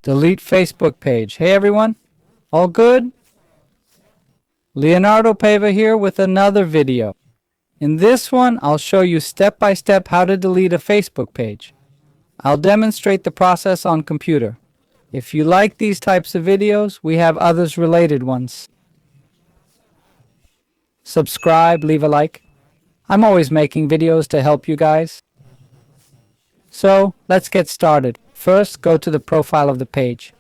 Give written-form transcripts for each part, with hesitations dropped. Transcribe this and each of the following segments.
Delete Facebook page. Hey everyone, all good? Leonardo Paiva here with another video. In this one, I'll show you step by step how to delete a Facebook page. I'll demonstrate the process on computer. If you like these types of videos, we have others related ones. Subscribe, leave a like. I'm always making videos to help you guys. So, let's get started. First, go to the profile of the page.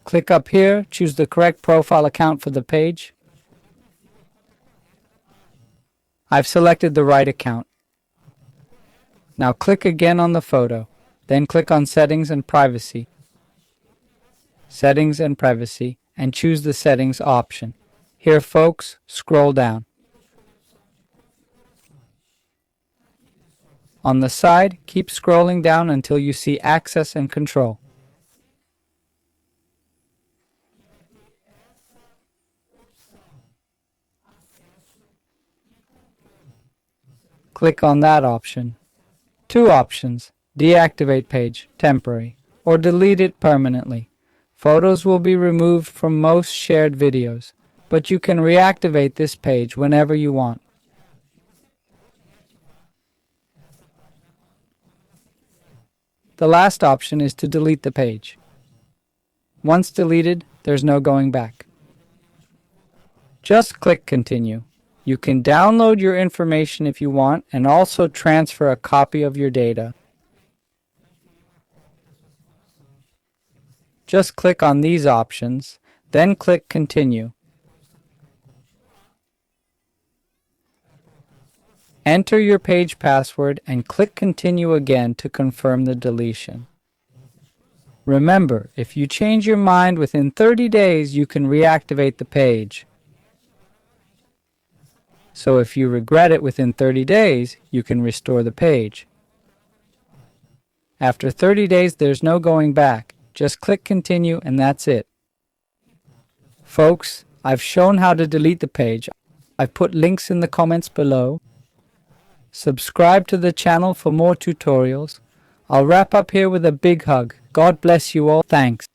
Click up here, choose the correct profile account for the page. I've selected the right account. Now click again on the photo. Then click on Settings and Privacy. Settings and Privacy, and choose the Settings option. Here, folks, scroll down. On the side, keep scrolling down until you see Access and Control. Click on that option. Two options: deactivate page, temporary, or delete it permanently. Photos will be removed from most shared videos, but you can reactivate this page whenever you want. The last option is to delete the page. Once deleted, there's no going back. Just click Continue. You can download your information if you want and also transfer a copy of your data. Just click on these options, then click Continue. Enter your page password and click Continue again to confirm the deletion. Remember, if you change your mind within 30 days, you can reactivate the page. So if you regret it within 30 days, you can restore the page. After 30 days, there's no going back. Just click Continue and that's it. Folks, I've shown how to delete the page. I've put links in the comments below. Subscribe to the channel for more tutorials. I'll wrap up here with a big hug. God bless you all. Thanks.